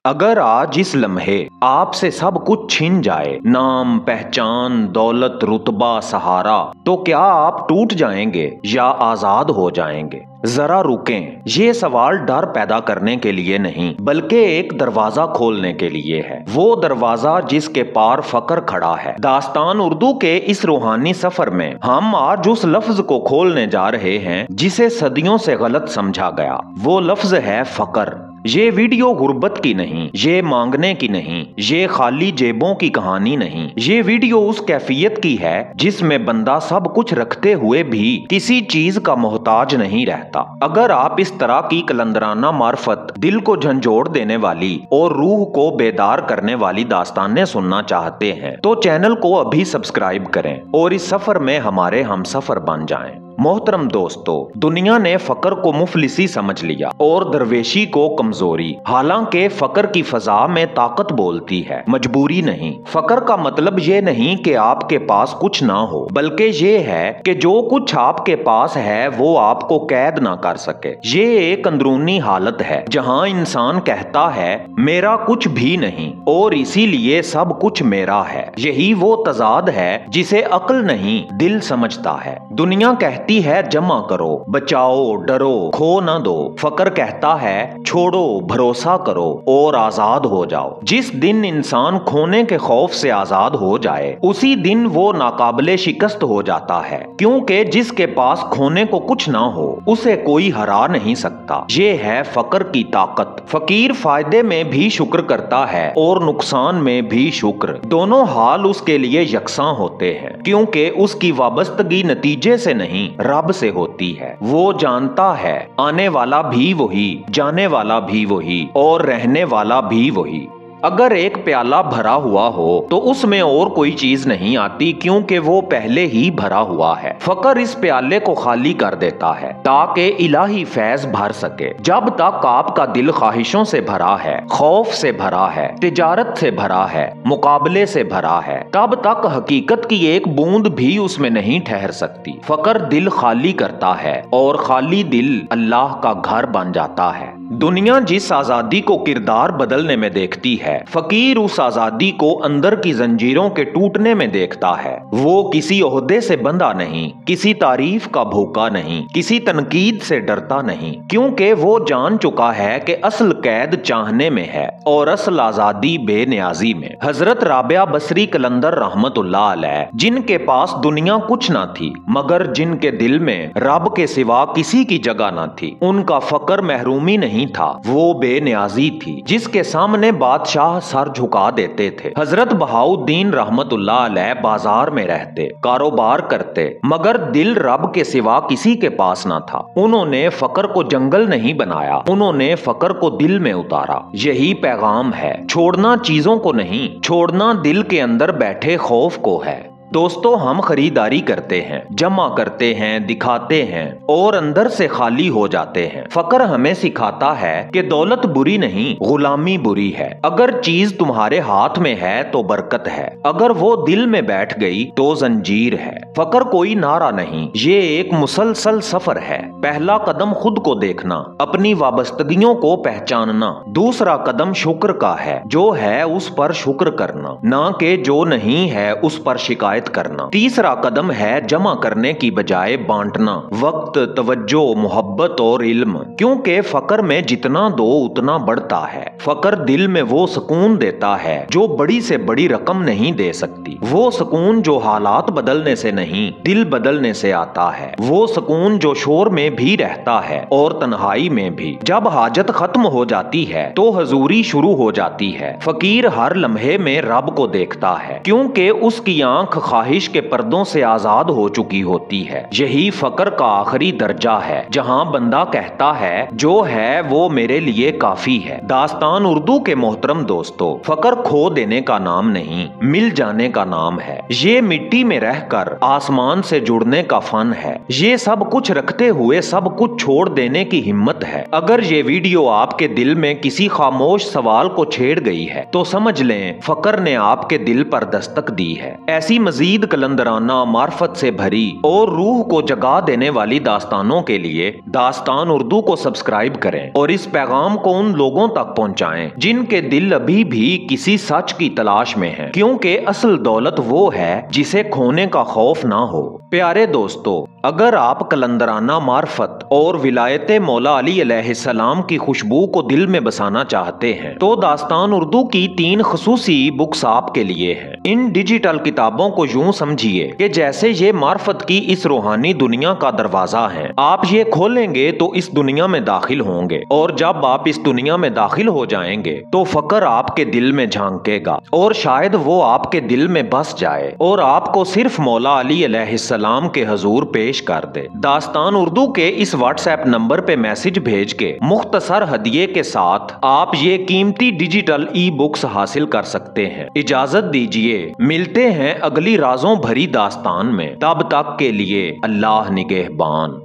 अगर आज इस लम्हे आपसे सब कुछ छिन जाए, नाम, पहचान, दौलत, रुतबा, सहारा, तो क्या आप टूट जाएंगे या आजाद हो जाएंगे? जरा रुकें, ये सवाल डर पैदा करने के लिए नहीं बल्कि एक दरवाजा खोलने के लिए है। वो दरवाजा जिसके पार फकर खड़ा है। दास्तान उर्दू के इस रूहानी सफर में हम आज उस लफ्ज को खोलने जा रहे हैं जिसे सदियों से गलत समझा गया। वो लफ्ज है फकर। ये वीडियो गुर्बत की नहीं, ये मांगने की नहीं, ये खाली जेबों की कहानी नहीं। ये वीडियो उस कैफियत की है जिसमें बंदा सब कुछ रखते हुए भी किसी चीज का मोहताज नहीं रहता। अगर आप इस तरह की कलंदराना मार्फत, दिल को झंझोड़ देने वाली और रूह को बेदार करने वाली दास्तानें सुनना चाहते हैं तो चैनल को अभी सब्सक्राइब करें और इस सफर में हमारे हमसफर बन जाएं। मोहतरम दोस्तों, दुनिया ने फकर को मुफलिसी समझ लिया और दरवेशी को कमजोरी। हालांकि फकर की फजा में ताकत बोलती है, मजबूरी नहीं। फकर का मतलब ये नहीं कि आपके पास कुछ ना हो, बल्कि ये है कि जो कुछ आपके पास है वो आपको कैद ना कर सके। ये एक अंदरूनी हालत है जहां इंसान कहता है मेरा कुछ भी नहीं और इसीलिए सब कुछ मेरा है। यही वो तजाद है जिसे अक्ल नहीं दिल समझता है। दुनिया कहती है जमा करो, बचाओ, डरो, खो न दो। फकर कहता है छोड़ो, भरोसा करो और आजाद हो जाओ। जिस दिन इंसान खोने के खौफ से आजाद हो जाए उसी दिन वो नाकाबिले शिकस्त हो जाता है, क्योंकि जिसके पास खोने को कुछ ना हो उसे कोई हरा नहीं सकता। ये है फकर की ताकत। फकीर फायदे में भी शुक्र करता है और नुकसान में भी शुक्र। दोनों हाल उसके लिए यकसां होते हैं, क्योंकि उसकी वाबस्तगी नतीजे से नहीं रब से होती है। वो जानता है आने वाला भी वही, जाने वाला भी वही और रहने वाला भी वही। अगर एक प्याला भरा हुआ हो तो उसमें और कोई चीज नहीं आती, क्योंकि वो पहले ही भरा हुआ है। फकर इस प्याले को खाली कर देता है ताकि इलाही फैज भर सके। जब तक आपका दिल ख्वाहिशों से भरा है, खौफ से भरा है, तिजारत से भरा है, मुकाबले से भरा है, तब तक हकीकत की एक बूंद भी उसमें नहीं ठहर सकती। फकर दिल खाली करता है और खाली दिल अल्लाह का घर बन जाता है। दुनिया जिस आजादी को किरदार बदलने में देखती है, फकीर उस आजादी को अंदर की जंजीरों के टूटने में देखता है। वो किसी ओहदे से बंधा नहीं, किसी तारीफ का भूखा नहीं, किसी तनकीद से डरता नहीं, क्योंकि वो जान चुका है कि असल कैद चाहने में है और असल आजादी बेनियाजी में। हजरत राबिया बसरी कलंदर रहमतुल्लाह अलैह, जिनके पास दुनिया कुछ ना थी मगर जिनके दिल में रब के सिवा किसी की जगह ना थी, उनका फकर महरूमी नहीं था, वो बेनियाजी थी जिसके सामने बादशाह सर झुका देते थे। हजरत बहाउद्दीन रहमतुल्लाह अलैह बाजार में रहते, कारोबार करते, मगर दिल रब के सिवा किसी के पास ना था। उन्होंने फकर को जंगल नहीं बनाया, उन्होंने फकर को दिल में उतारा। यही पैगाम है, छोड़ना चीजों को नहीं, छोड़ना दिल के अंदर बैठे खौफ को है। दोस्तों, हम खरीदारी करते हैं, जमा करते हैं, दिखाते हैं और अंदर से खाली हो जाते हैं। फकर हमें सिखाता है कि दौलत बुरी नहीं, गुलामी बुरी है। अगर चीज तुम्हारे हाथ में है तो बरकत है, अगर वो दिल में बैठ गई तो जंजीर है। फकर कोई नारा नहीं, ये एक मुसलसल सफर है। पहला कदम खुद को देखना, अपनी वाबस्तगियों को पहचानना। दूसरा कदम शुक्र का है, जो है उस पर शुक्र करना, ना कि जो नहीं है उस पर शिकायत करना। तीसरा कदम है जमा करने की बजाय बांटना, वक्त, तवज्जो, मोहब्बत और इल्म, क्योंकि फकर में जितना दो उतना बढ़ता है। फकर दिल में वो सुकून देता है जो बड़ी से बड़ी रकम नहीं दे सकती। वो सुकून जो हालात बदलने से नहीं, दिल बदलने से आता है। वो सुकून जो शोर में भी रहता है और तन्हाई में भी। जब हाजत खत्म हो जाती है तो हजूरी शुरू हो जाती है। फकीर हर लम्हे में रब को देखता है, क्योंकि उसकी आंख ख्वाहिश के पर्दों से आजाद हो चुकी होती है। यही फकर का आखिरी दर्जा है, जहां बंदा कहता है जो है वो मेरे लिए काफी है। दास्तान उर्दू के मोहतरम दोस्तों, फकर खो देने का नाम नहीं, मिल जाने का नाम है। ये मिट्टी में रहकर आसमान से जुड़ने का फन है। ये सब कुछ रखते हुए सब कुछ छोड़ देने की हिम्मत है। अगर ये वीडियो आपके दिल में किसी खामोश सवाल को छेड़ गई है तो समझ लें फकर ने आपके दिल पर दस्तक दी है। ऐसी मजीद कलंदराना मार्फत से भरी और रूह को जगा देने वाली दास्तानों के लिए दास्तान उर्दू को सब्सक्राइब करें और इस पैगाम को उन लोगों तक पहुंचाएं जिनके दिल अभी भी किसी सच की तलाश में हैं, क्योंकि असल दौलत वो है जिसे खोने का खौफ ना हो। प्यारे दोस्तों, अगर आप कलंदराना मार्फत और विलायत मौला अली अलैहिस्सलाम की खुशबू को दिल में बसाना चाहते हैं तो दास्तान उर्दू की 3 खसूसी बुक्स आपके लिए हैं। इन डिजिटल किताबों को यूं समझिए कि जैसे ये मार्फत की इस रूहानी दुनिया का दरवाजा है। आप ये खोलेंगे तो इस दुनिया में दाखिल होंगे और जब आप इस दुनिया में दाखिल हो जाएंगे तो फकर आपके दिल में झांकेगा और शायद वो आपके दिल में बस जाए और आपको सिर्फ मौला अली अलैहिस्सलाम के हजूर पेश कर दे। दास्तान उर्दू के इस व्हाट्सएप नंबर पे मैसेज भेज के मुख्तसर हदिये के साथ आप ये कीमती डिजिटल ई बुक्स हासिल कर सकते हैं। इजाजत दीजिए, मिलते हैं अगली राजों भरी दास्तान में। तब तक के लिए अल्लाह निगहबान।